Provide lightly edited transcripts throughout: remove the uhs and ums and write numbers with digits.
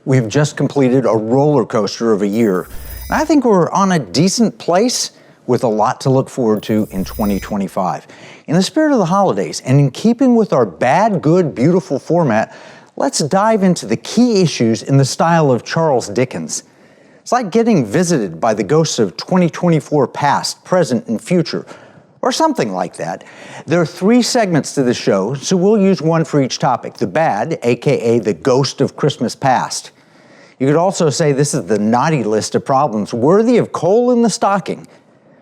We have just completed a roller coaster of a year. And I think we're on a decent place with a lot to look forward to in 2025. In the spirit of the holidays and in keeping with our bad, good, beautiful format, let's dive into the key issues in the style of Charles Dickens. It's like getting visited by the ghosts of 2024 past, present, and future, or something like that. There are 3 segments to the show, so we'll use one for each topic. The bad, aka the ghost of Christmas past. You could also say this is the naughty list of problems worthy of coal in the stocking.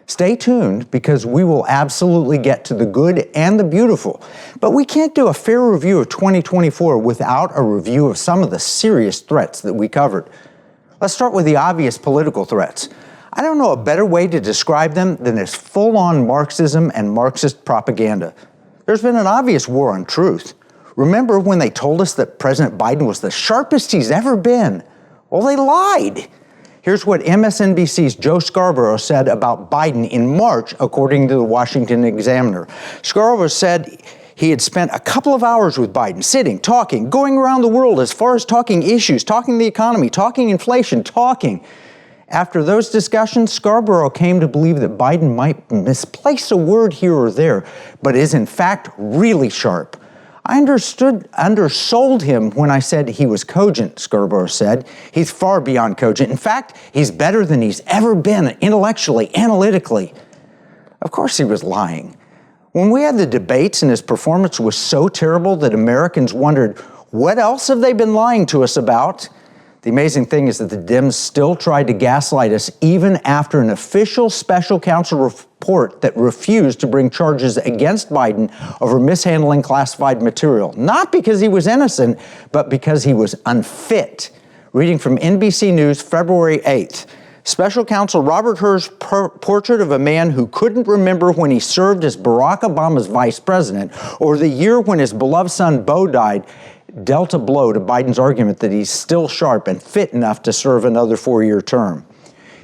Stay tuned because we will absolutely get to the good and the beautiful. But we can't do a fair review of 2024 without a review of some of the serious threats that we covered. Let's start with the obvious political threats. I don't know a better way to describe them than as full-on Marxism and Marxist propaganda. There's been an obvious war on truth. Remember when they told us that President Biden was the sharpest he's ever been? Well, they lied. Here's what MSNBC's Joe Scarborough said about Biden in March, according to the Washington Examiner. Scarborough said he had spent a couple of hours with Biden, sitting, talking, going around the world as far as talking issues, talking the economy, talking inflation, talking. After those discussions, Scarborough came to believe that Biden might misplace a word here or there, but is in fact really sharp. I undersold him when I said he was cogent, Scarborough said. He's far beyond cogent. In fact, he's better than he's ever been intellectually, analytically. Of course he was lying. When we had the debates and his performance was so terrible that Americans wondered, what else have they been lying to us about? The amazing thing is that the Dems still tried to gaslight us even after an official special counsel report that refused to bring charges against Biden over mishandling classified material. Not because he was innocent, but because he was unfit. Reading from NBC News, February 8th. Special counsel Robert Hur's portrait of a man who couldn't remember when he served as Barack Obama's vice president or the year when his beloved son Beau died dealt a blow to Biden's argument that he's still sharp and fit enough to serve another 4-year term.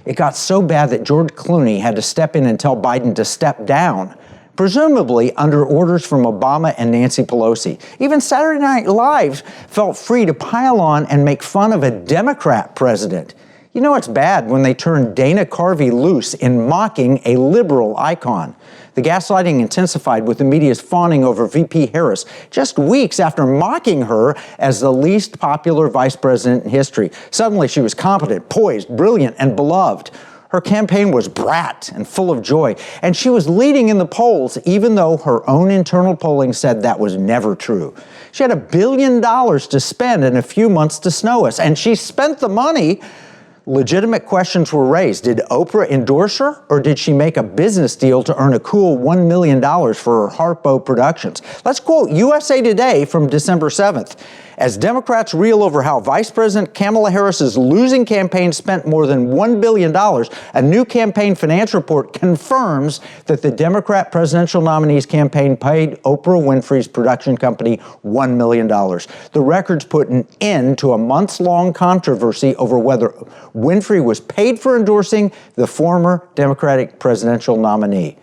It got so bad that George Clooney had to step in and tell Biden to step down, presumably under orders from Obama and Nancy Pelosi. Even Saturday Night Live felt free to pile on and make fun of a Democrat president. You know it's bad when they turn Dana Carvey loose in mocking a liberal icon. The gaslighting intensified with the media's fawning over VP Harris just weeks after mocking her as the least popular vice president in history. Suddenly she was competent, poised, brilliant, and beloved. Her campaign was brat and full of joy, and she was leading in the polls even though her own internal polling said that was never true. She had $1 billion to spend and a few months to snow us, and she spent the money. Legitimate questions were raised. Did Oprah endorse her, or did she make a business deal to earn a cool $1 million for her Harpo Productions? Let's quote USA Today from December 7th. As Democrats reel over how Vice President Kamala Harris's losing campaign spent more than $1 billion, a new campaign finance report confirms that the Democrat presidential nominee's campaign paid Oprah Winfrey's production company $1 million. The records put an end to a months-long controversy over whether Winfrey was paid for endorsing the former Democratic presidential nominee.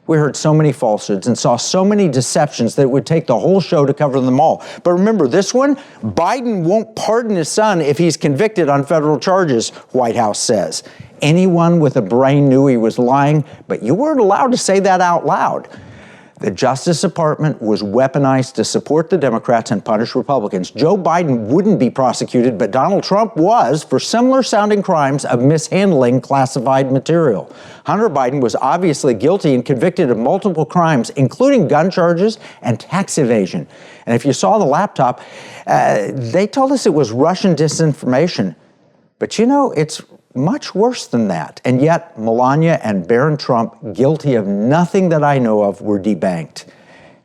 We heard so many falsehoods and saw so many deceptions that it would take the whole show to cover them all. But remember this one, Biden won't pardon his son if he's convicted on federal charges, White House says. Anyone with a brain knew he was lying, but you weren't allowed to say that out loud. The Justice Department was weaponized to support the Democrats and punish Republicans. Joe Biden wouldn't be prosecuted, but Donald Trump was for similar sounding crimes of mishandling classified material. Hunter Biden was obviously guilty and convicted of multiple crimes, including gun charges and tax evasion. And if you saw the laptop, they told us it was Russian disinformation. But you know, it's much worse than that. And yet, Melania and Barron Trump, guilty of nothing that I know of, were debanked.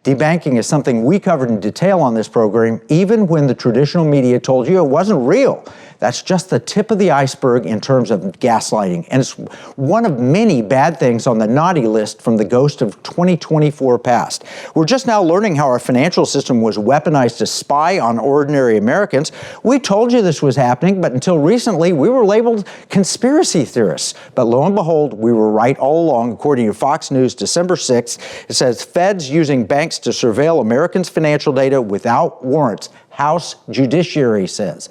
Debanking is something we covered in detail on this program, even when the traditional media told you it wasn't real. That's just the tip of the iceberg in terms of gaslighting. And it's one of many bad things on the naughty list from the ghost of 2024 past. We're just now learning how our financial system was weaponized to spy on ordinary Americans. We told you this was happening, but until recently, we were labeled conspiracy theorists. But lo and behold, we were right all along. According to Fox News, December 6th, it says feds using banks to surveil Americans' financial data without warrants. House Judiciary says.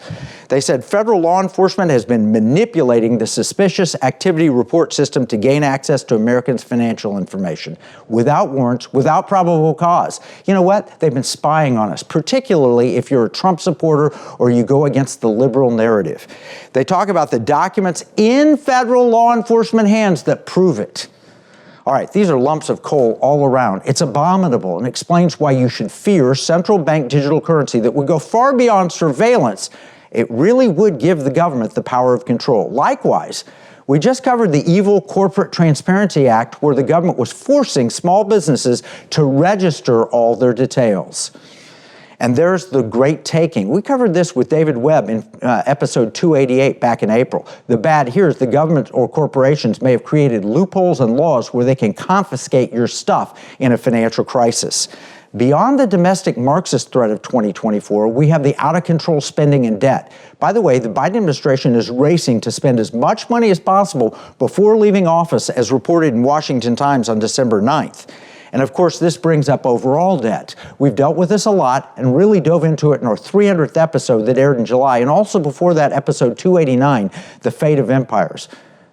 They said federal law enforcement has been manipulating the suspicious activity report system to gain access to Americans' financial information without warrants, without probable cause. You know what? They've been spying on us, particularly if you're a Trump supporter or you go against the liberal narrative. They talk about the documents in federal law enforcement hands that prove it. All right, these are lumps of coal all around. It's abominable and explains why you should fear central bank digital currency that would go far beyond surveillance. It really would give the government the power of control. Likewise, we just covered the evil Corporate Transparency Act, where the government was forcing small businesses to register all their details. And there's the great taking. We covered this with David Webb in episode 288 back in April. The bad here is the government or corporations may have created loopholes and laws where they can confiscate your stuff in a financial crisis. Beyond the domestic Marxist threat of 2024, we have the out-of-control spending and debt. By the way, the Biden administration is racing to spend as much money as possible before leaving office, as reported in Washington Times on December 9th. And of course, this brings up overall debt. We've dealt with this a lot and really dove into it in our 300th episode that aired in July, and also before that, episode 289, The Fate of Empires.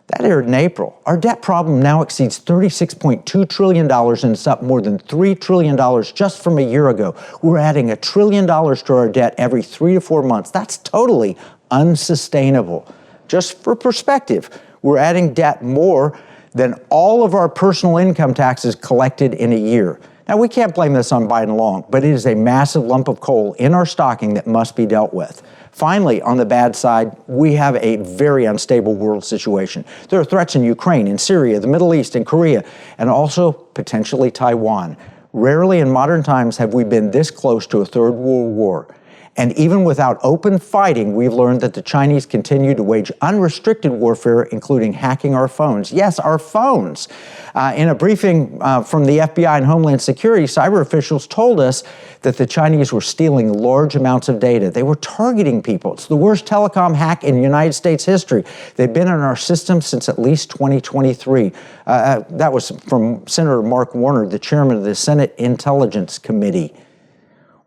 That aired in April. Our debt problem now exceeds $36.2 trillion, and it's up more than $3 trillion just from a year ago. We're adding $1 trillion to our debt every 3 to 4 months. That's totally unsustainable. Just for perspective, we're adding debt more than all of our personal income taxes collected in a year. Now, we can't blame this on Biden long, but it is a massive lump of coal in our stocking that must be dealt with. Finally, on the bad side, we have a very unstable world situation. There are threats in Ukraine, in Syria, the Middle East, and Korea, and also potentially Taiwan. Rarely in modern times have we been this close to a third world war. And even without open fighting, we've learned that the Chinese continue to wage unrestricted warfare, including hacking our phones. Yes, our phones. In a briefing from the FBI and Homeland Security, cyber officials told us that the Chinese were stealing large amounts of data. They were targeting people. It's the worst telecom hack in United States history. They've been in our system since at least 2023. That was from Senator Mark Warner, the chairman of the Senate Intelligence Committee.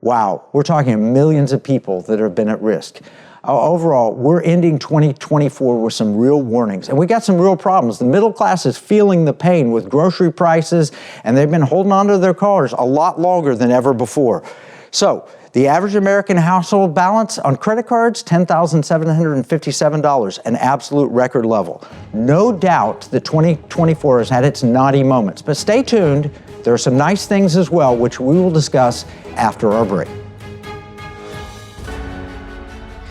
Wow, we're talking millions of people that have been at risk. Overall, we're ending 2024 with some real warnings, and we got some real problems. The middle class is feeling the pain with grocery prices, and they've been holding on to their cars a lot longer than ever before. So, the average American household balance on credit cards, $10,757, an absolute record level. No doubt that 2024 has had its naughty moments, but stay tuned. There are some nice things as well, which we will discuss after our break.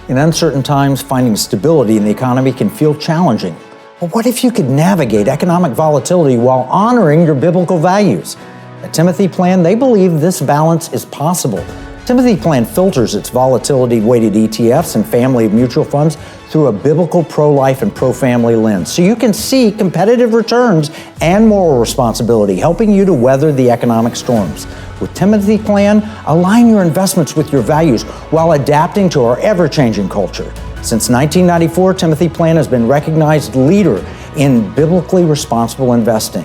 In uncertain times, finding stability in the economy can feel challenging. But what if you could navigate economic volatility while honoring your biblical values? At Timothy Plan, they believe this balance is possible. Timothy Plan filters its volatility-weighted ETFs and family of mutual funds through a biblical pro-life and pro-family lens, so you can see competitive returns and moral responsibility, helping you to weather the economic storms. With Timothy Plan, align your investments with your values while adapting to our ever-changing culture. Since 1994, Timothy Plan has been recognized leader in biblically responsible investing.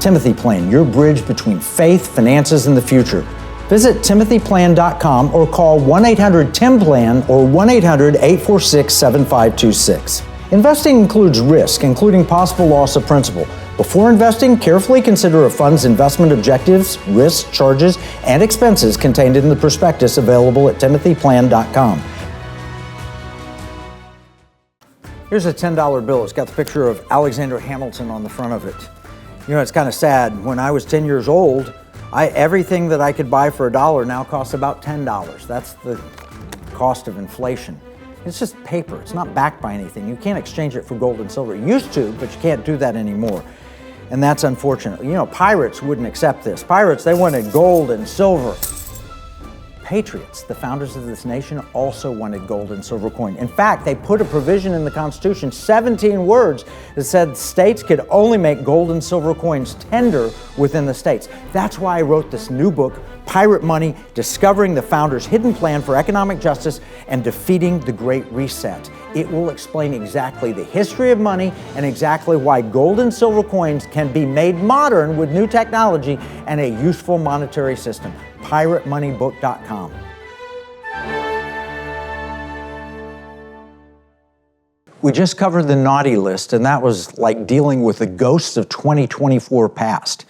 Timothy Plan, your bridge between faith, finances, and the future. Visit timothyplan.com or call 1-800-TIM-PLAN or 1-800-846-7526. Investing includes risk, including possible loss of principal. Before investing, carefully consider a fund's investment objectives, risks, charges, and expenses contained in the prospectus available at timothyplan.com. Here's a $10 bill. It's got the picture of Alexander Hamilton on the front of it. You know, it's kind of sad. When I was 10 years old, everything that I could buy for $1 now costs about $10. That's the cost of inflation. It's just paper. It's not backed by anything. You can't exchange it for gold and silver. You used to, but you can't do that anymore. And that's unfortunate. You know, pirates wouldn't accept this. Pirates, they wanted gold and silver. Patriots, the founders of this nation, also wanted gold and silver coin. In fact, they put a provision in the Constitution, 17 words, that said states could only make gold and silver coins tender within the states. That's why I wrote this new book, Pirate Money, Discovering the Founders' Hidden Plan for Economic Justice and Defeating the Great Reset. It will explain exactly the history of money and exactly why gold and silver coins can be made modern with new technology and a useful monetary system. PirateMoneyBook.com. We just covered the naughty list, and that was like dealing with the ghosts of 2024 past.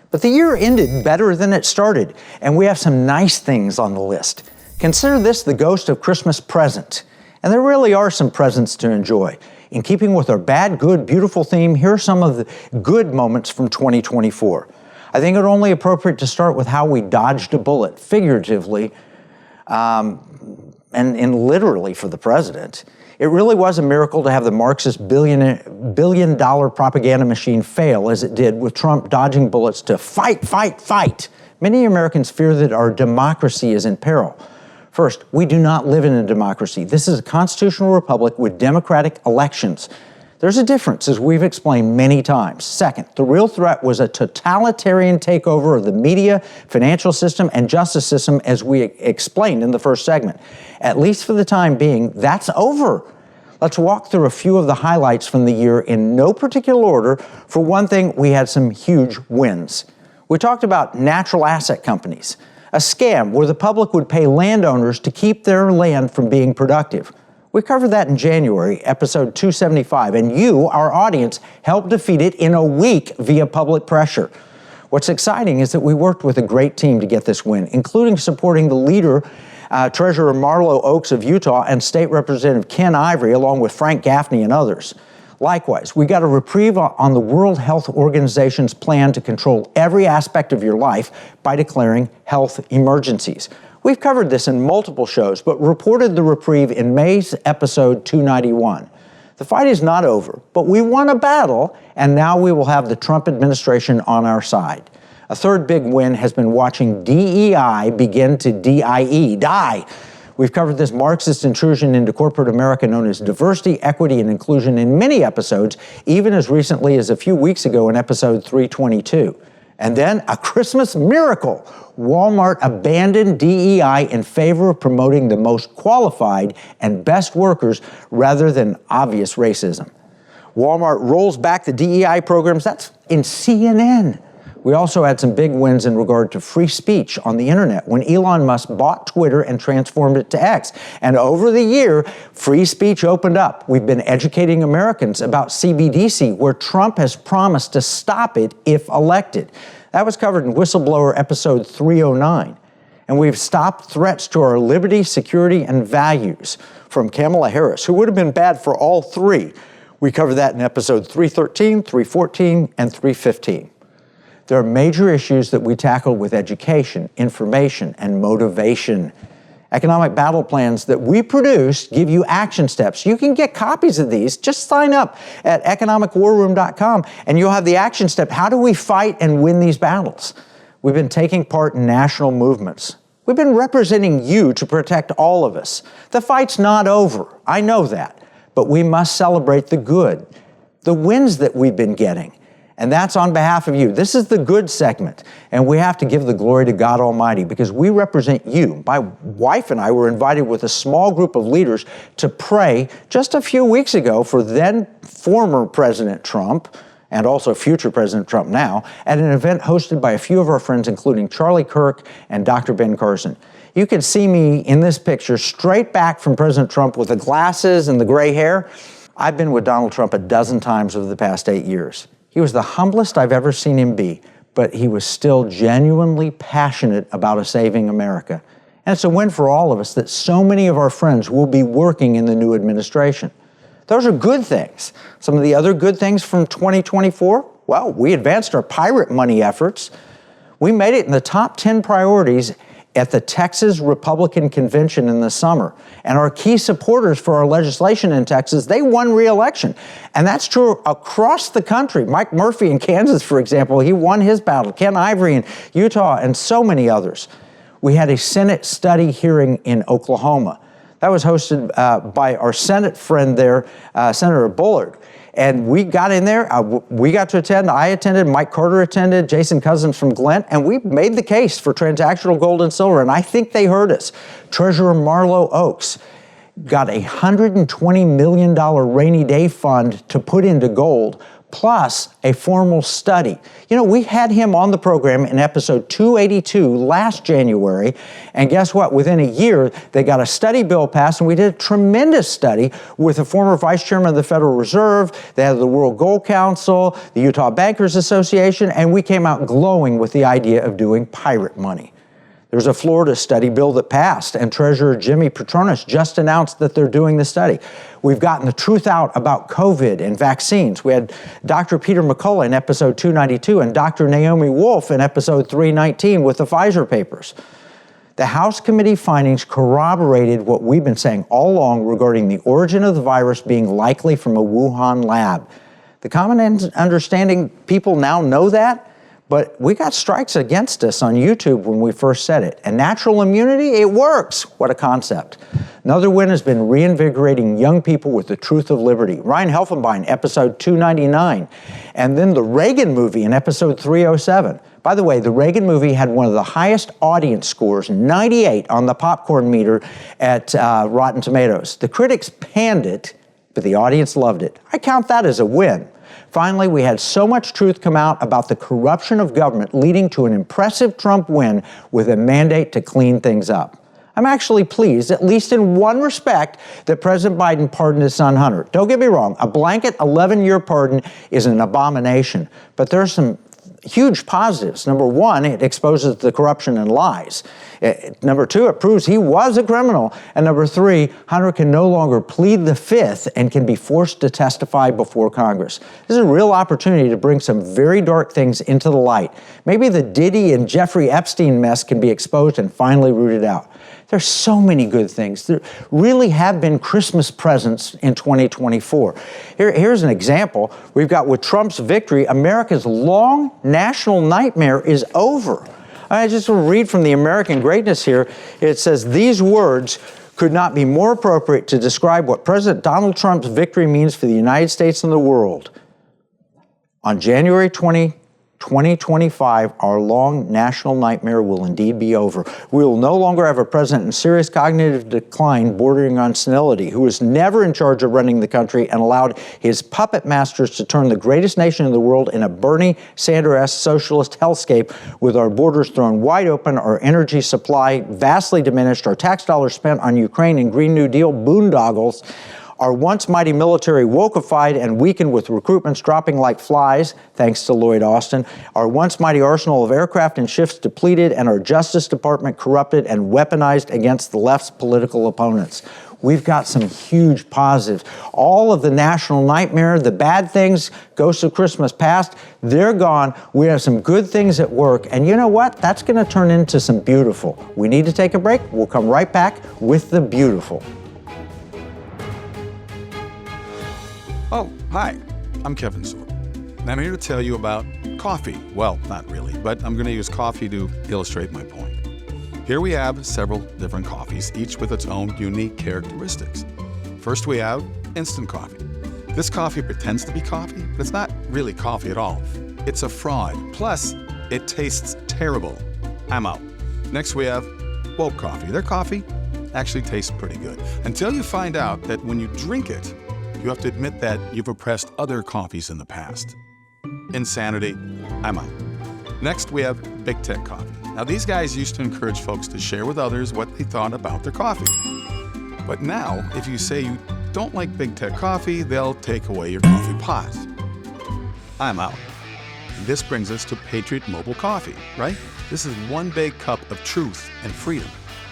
But the year ended better than it started, and we have some nice things on the list. Consider this the ghost of Christmas present. And there really are some presents to enjoy. In keeping with our bad, good, beautiful theme, here are some of the good moments from 2024. I think it's only appropriate to start with how we dodged a bullet, figuratively, and literally for the president. It really was a miracle to have the Marxist billion-dollar propaganda machine fail as it did, with Trump dodging bullets to fight, fight, fight. Many Americans fear that our democracy is in peril. First, we do not live in a democracy. This is a constitutional republic with democratic elections. There's a difference, as we've explained many times. Second, the real threat was a totalitarian takeover of the media, financial system, and justice system, as we explained in the first segment. At least for the time being, that's over. Let's walk through a few of the highlights from the year in no particular order. For one thing, we had some huge wins. We talked about natural asset companies, a scam where the public would pay landowners to keep their land from being productive. We covered that in January, episode 275, and you, our audience, helped defeat it in a week via public pressure. What's exciting is that we worked with a great team to get this win, including supporting the leader, Treasurer Marlo Oaks of Utah, and State Representative Ken Ivory, along with Frank Gaffney and others. Likewise, we got a reprieve on the World Health Organization's plan to control every aspect of your life by declaring health emergencies. We've covered this in multiple shows, but reported the reprieve in May's episode 291. The fight is not over, but we won a battle, and now we will have the Trump administration on our side. A third big win has been watching DEI begin to die. We've covered this Marxist intrusion into corporate America known as diversity, equity, and inclusion in many episodes, even as recently as a few weeks ago in episode 322. And then a Christmas miracle. Walmart abandoned DEI in favor of promoting the most qualified and best workers rather than obvious racism. Walmart rolls back the DEI programs. That's in CNN. We also had some big wins in regard to free speech on the internet when Elon Musk bought Twitter and transformed it to X. And over the year, free speech opened up. We've been educating Americans about CBDC, where Trump has promised to stop it if elected. That was covered in Whistleblower episode 309. And we've stopped threats to our liberty, security, and values from Kamala Harris, who would have been bad for all three. We covered that in episode 313, 314, and 315. There are major issues that we tackle with education, information, and motivation. Economic battle plans that we produced give you action steps. You can get copies of these. Just sign up at economicwarroom.com and you'll have the action step. How do we fight and win these battles? We've been taking part in national movements. We've been representing you to protect all of us. The fight's not over. I know that. But we must celebrate the good, the wins that we've been getting. And that's on behalf of you. This is the good segment, and we have to give the glory to God Almighty because we represent you. My wife and I were invited with a small group of leaders to pray just a few weeks ago for then former President Trump and also future President Trump now at an event hosted by a few of our friends, including Charlie Kirk and Dr. Ben Carson. You can see me in this picture straight back from President Trump with the glasses and the gray hair. I've been with Donald Trump a dozen times over the past 8 years. He was the humblest I've ever seen him be, but he was still genuinely passionate about saving America. And it's a win for all of us that so many of our friends will be working in the new administration. Those are good things. Some of the other good things from 2024, well, we advanced our pirate money efforts. We made it in the top 10 priorities at the Texas Republican Convention in the summer. And our key supporters for our legislation in Texas, they won re-election. And that's true across the country. Mike Murphy in Kansas, for example, he won his battle. Ken Ivory in Utah, and so many others. We had a Senate study hearing in Oklahoma. That was hosted by our Senate friend there, Senator Bullard. And we got in there, we got to attend, I attended, Mike Carter attended, Jason Cousins from Glenn, and we made the case for transactional gold and silver, and I think they heard us. Treasurer Marlo Oaks got a $120 million rainy day fund to put into gold, plus a formal study. You know, we had him on the program in episode 282 last January, and guess what? Within a year, they got a study bill passed, and we did a tremendous study with the former vice chairman of the Federal Reserve, they had the World Gold Council, the Utah Bankers Association, and we came out glowing with the idea of doing pirate money. There's a Florida study bill that passed, and Treasurer Jimmy Patronis just announced that they're doing the study. We've gotten the truth out about COVID and vaccines. We had Dr. Peter McCullough in episode 292 and Dr. Naomi Wolf in episode 319 with the Pfizer papers. The House committee findings corroborated what we've been saying all along regarding the origin of the virus being likely from a Wuhan lab. The common understanding, people now know that, but we got strikes against us on YouTube when we first said it. And natural immunity, it works. What a concept. Another win has been reinvigorating young people with the truth of liberty. Ryan Helfenbein, episode 299. And then the Reagan movie in episode 307. By the way, the Reagan movie had one of the highest audience scores, 98 on the popcorn meter at Rotten Tomatoes. The critics panned it, but the audience loved it. I count that as a win. Finally, we had so much truth come out about the corruption of government, leading to an impressive Trump win with a mandate to clean things up. I'm actually pleased, at least in one respect, that President Biden pardoned his son Hunter. Don't get me wrong, a blanket 11-year pardon is an abomination, but there's some huge positives. Number one, it exposes the corruption and lies. Number two, it proves he was a criminal. And number three, Hunter can no longer plead the fifth and can be forced to testify before Congress. This is a real opportunity to bring some very dark things into the light. Maybe the Diddy and Jeffrey Epstein mess can be exposed and finally rooted out. There's so many good things. There really have been Christmas presents in 2024. Here's an example. We've got with Trump's victory, America's long national nightmare is over. I just want to read from the American Greatness here. It says, these words could not be more appropriate to describe what President Donald Trump's victory means for the United States and the world. On January 2025, our long national nightmare will indeed be over. We will no longer have a president in serious cognitive decline bordering on senility, who was never in charge of running the country and allowed his puppet masters to turn the greatest nation in the world in a Bernie Sanders-esque socialist hellscape, with our borders thrown wide open, our energy supply vastly diminished, our tax dollars spent on Ukraine and Green New Deal boondoggles, our once mighty military wokeified and weakened with recruitments dropping like flies, thanks to Lloyd Austin, our once mighty arsenal of aircraft and ships depleted, and our Justice Department corrupted and weaponized against the left's political opponents. We've got some huge positives. All of the national nightmare, the bad things, ghosts of Christmas past, they're gone. We have some good things at work. And you know what? That's going to turn into some beautiful. We need to take a break. We'll come right back with the beautiful. Oh, hi, I'm Kevin Sword, and I'm here to tell you about coffee. Well, not really, but I'm going to use coffee to illustrate my point. Here we have several different coffees, each with its own unique characteristics. First, we have instant coffee. This coffee pretends to be coffee, but it's not really coffee at all. It's a fraud. Plus, it tastes terrible. I'm out. Next, we have woke coffee. Their coffee actually tastes pretty good, until you find out that when you drink it, you have to admit that you've oppressed other coffees in the past. Insanity, I'm out. Next, we have Big Tech Coffee. Now, these guys used to encourage folks to share with others what they thought about their coffee. But now, if you say you don't like Big Tech Coffee, they'll take away your coffee pot. I'm out. This brings us to Patriot Mobile Coffee, right? This is one big cup of truth and freedom.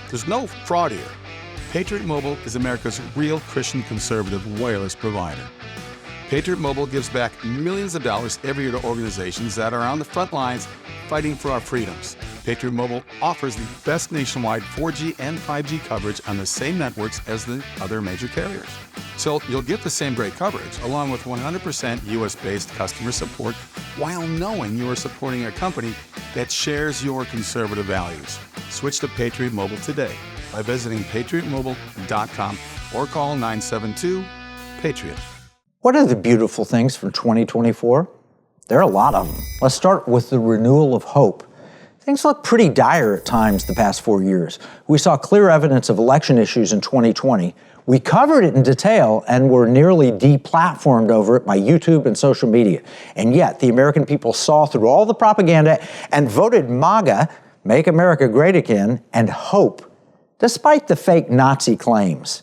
There's no fraud here. Patriot Mobile is America's real Christian conservative wireless provider. Patriot Mobile gives back millions of dollars every year to organizations that are on the front lines fighting for our freedoms. Patriot Mobile offers the best nationwide 4G and 5G coverage on the same networks as the other major carriers. So you'll get the same great coverage, along with 100% US-based customer support, while knowing you are supporting a company that shares your conservative values. Switch to Patriot Mobile today by visiting patriotmobile.com or call 972-PATRIOT. What are the beautiful things for 2024? There are a lot of them. Let's start with the renewal of hope. Things look pretty dire at times the past 4 years. We saw clear evidence of election issues in 2020. We covered it in detail and were nearly deplatformed over it by YouTube and social media. And yet, the American people saw through all the propaganda and voted MAGA, Make America Great Again, and hope, despite the fake Nazi claims.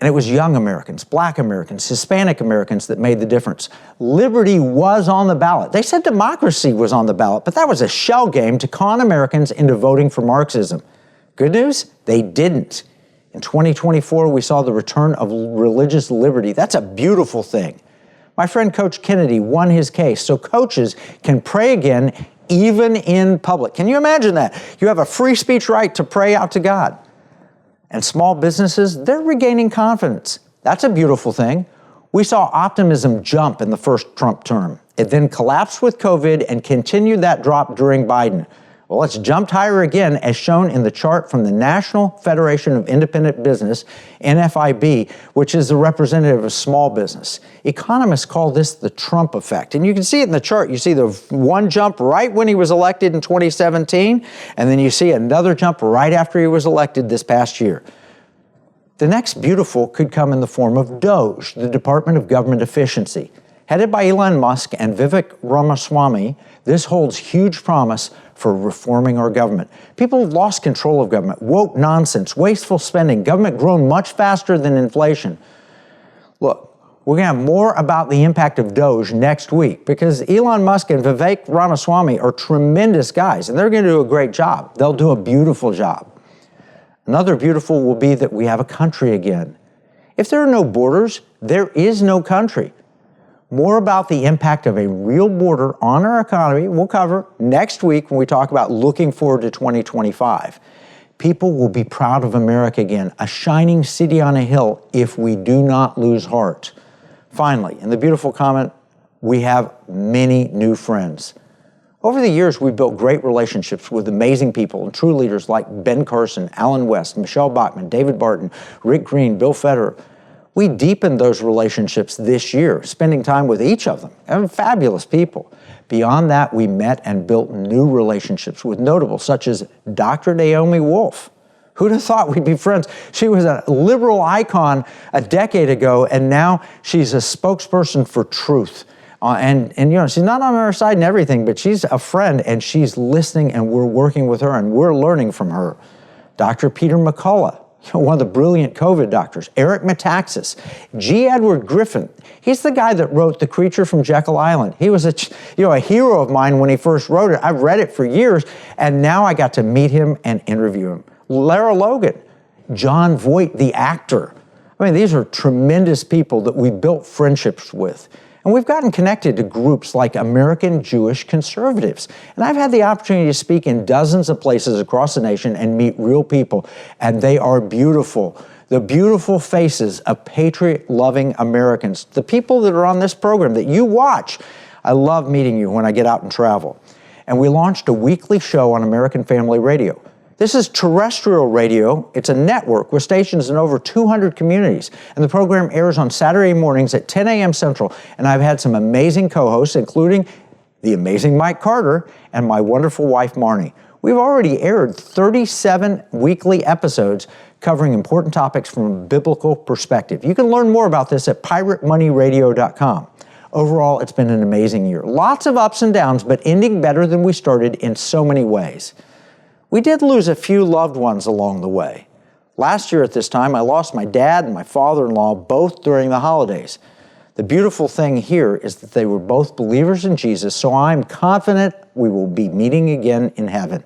And it was young Americans, Black Americans, Hispanic Americans that made the difference. Liberty was on the ballot. They said democracy was on the ballot, but that was a shell game to con Americans into voting for Marxism. Good news? They didn't. In 2024, we saw the return of religious liberty. That's a beautiful thing. My friend Coach Kennedy won his case, so coaches can pray again, even in public. Can you imagine that? You have a free speech right to pray out to God. And small businesses, they're regaining confidence. That's a beautiful thing. We saw optimism jump in the first Trump term. It then collapsed with COVID and continued that drop during Biden. Well, it's jumped higher again, as shown in the chart from the National Federation of Independent Business, NFIB, which is the representative of small business. Economists call this the Trump effect. And you can see it in the chart. You see the one jump right when he was elected in 2017, and then you see another jump right after he was elected this past year. The next beautiful could come in the form of DOGE, the Department of Government Efficiency. Headed by Elon Musk and Vivek Ramaswamy, this holds huge promise for reforming our government. People have lost control of government. Woke nonsense, wasteful spending, government grown much faster than inflation. Look, we're going to have more about the impact of DOGE next week because Elon Musk and Vivek Ramaswamy are tremendous guys, and they're going to do a great job. They'll do a beautiful job. Another beautiful will be that we have a country again. If there are no borders, there is no country. More about the impact of a real border on our economy we'll cover next week when we talk about looking forward to 2025. People will be proud of America again, a shining city on a hill if we do not lose heart. Finally, in the beautiful comment, we have many new friends. Over the years, we've built great relationships with amazing people and true leaders like Ben Carson, Alan West, Michelle Bachmann, David Barton, Rick Green, Bill Federer. We deepened those relationships this year, spending time with each of them, and fabulous people. Beyond that, we met and built new relationships with notables such as Dr. Naomi Wolf. Who'd have thought we'd be friends? She was a liberal icon a decade ago, and now she's a spokesperson for truth. And you know, she's not on our side and everything, but she's a friend, and she's listening, and we're working with her, and we're learning from her. Dr. Peter McCullough, one of the brilliant COVID doctors, Eric Metaxas, G. Edward Griffin. He's the guy that wrote The Creature from Jekyll Island. He was a hero of mine when he first wrote it. I've read it for years, and now I got to meet him and interview him. Lara Logan, John Voight, the actor. I mean, these are tremendous people that we built friendships with. And we've gotten connected to groups like American Jewish Conservatives. And I've had the opportunity to speak in dozens of places across the nation and meet real people, and they are beautiful. The beautiful faces of patriot-loving Americans, the people that are on this program that you watch. I love meeting you when I get out and travel. And we launched a weekly show on American Family Radio. This is terrestrial radio. It's a network with stations in over 200 communities. And the program airs on Saturday mornings at 10 a.m. Central. And I've had some amazing co-hosts, including the amazing Mike Carter and my wonderful wife, Marnie. We've already aired 37 weekly episodes covering important topics from a biblical perspective. You can learn more about this at piratemoneyradio.com. Overall, it's been an amazing year. Lots of ups and downs, but ending better than we started in so many ways. We did lose a few loved ones along the way. Last year at this time, I lost my dad and my father-in-law both during the holidays. The beautiful thing here is that they were both believers in Jesus, so I'm confident we will be meeting again in heaven.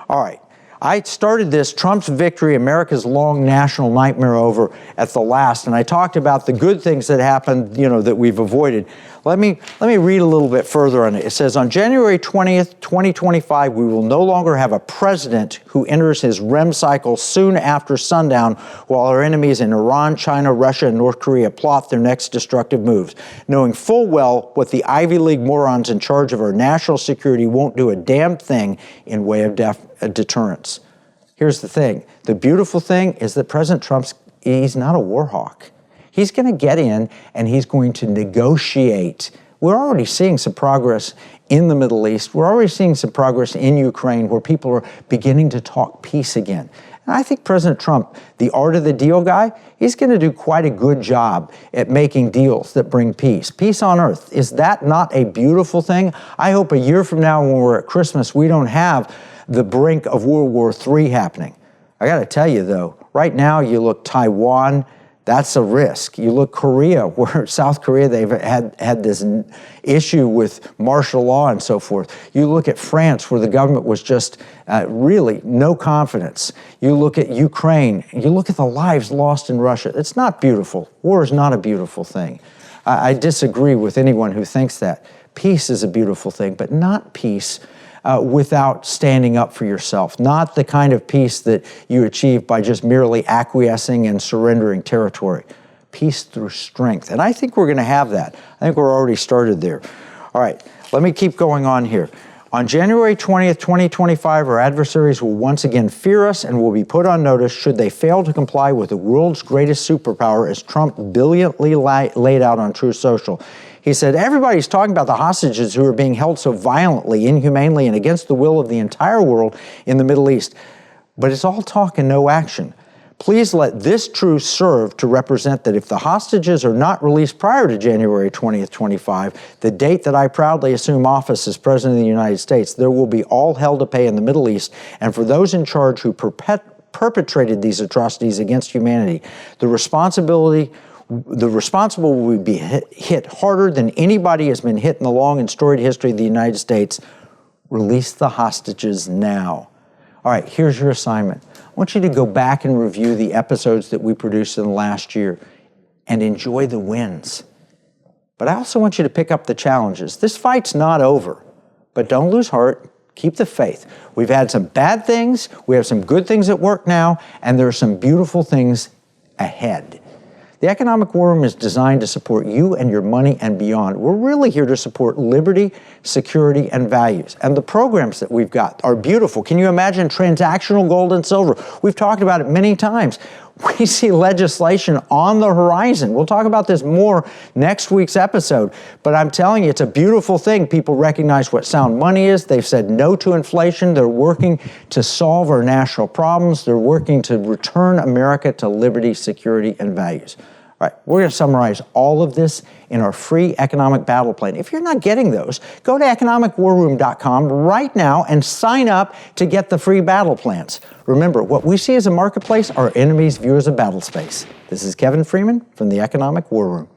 All right, I started this Trump's victory, America's long national nightmare over at the last, and I talked about the good things that happened, that we've avoided. Let me read a little bit further on it. It says, on January 20th, 2025, we will no longer have a president who enters his REM cycle soon after sundown while our enemies in Iran, China, Russia, and North Korea plot their next destructive moves, knowing full well what the Ivy League morons in charge of our national security won't do a damn thing in way of deterrence. Here's the thing. The beautiful thing is that President he's not a war hawk. He's going to get in and he's going to negotiate We're already seeing some progress in the Middle East. We're already seeing some progress in Ukraine where people are beginning to talk peace again. And I think President Trump, the art of the deal guy, is going to do quite a good job at making deals that bring peace. Peace on earth. Is that not a beautiful thing? I hope a year from now when we're at Christmas, we don't have the brink of World War III happening. I got to tell you, though, right now you look Taiwan, that's a risk. You look Korea, where South Korea, they've had this issue with martial law and so forth. You look at France, where the government was just really no confidence. You look at Ukraine. You look at the lives lost in Russia. It's not beautiful. War is not a beautiful thing. I disagree with anyone who thinks that. Peace is a beautiful thing, but not peace without standing up for yourself, not the kind of peace that you achieve by just merely acquiescing and surrendering territory. Peace through strength. And I think we're going to have that. I think we're already started there. All right, let me keep going on here. On January 20th, 2025, our adversaries will once again fear us and will be put on notice should they fail to comply with the world's greatest superpower, as Trump brilliantly laid out on Truth Social. He said, everybody's talking about the hostages who are being held so violently, inhumanely, and against the will of the entire world in the Middle East. But it's all talk and no action. Please let this truth serve to represent that if the hostages are not released prior to January 20th, 25, the date that I proudly assume office as President of the United States, there will be all hell to pay in the Middle East, and for those in charge who perpetrated these atrocities against humanity, the responsible will be hit harder than anybody has been hit in the long and storied history of the United States. Release the hostages now. All right, here's your assignment. I want you to go back and review the episodes that we produced in the last year and enjoy the wins. But I also want you to pick up the challenges. This fight's not over, but don't lose heart. Keep the faith. We've had some bad things. We have some good things at work now, and there are some beautiful things ahead. The Economic War Room is designed to support you and your money and beyond. We're really here to support liberty, security, and values. And the programs that we've got are beautiful. Can you imagine transactional gold and silver? We've talked about it many times. We see legislation on the horizon. We'll talk about this more next week's episode. But I'm telling you, it's a beautiful thing. People recognize what sound money is. They've said no to inflation. They're working to solve our national problems. They're working to return America to liberty, security, and values. All right, we're going to summarize all of this in our free economic battle plan. If you're not getting those, go to economicwarroom.com right now and sign up to get the free battle plans. Remember, what we see as a marketplace, our enemies view as a battle space. This is Kevin Freeman from the Economic War Room.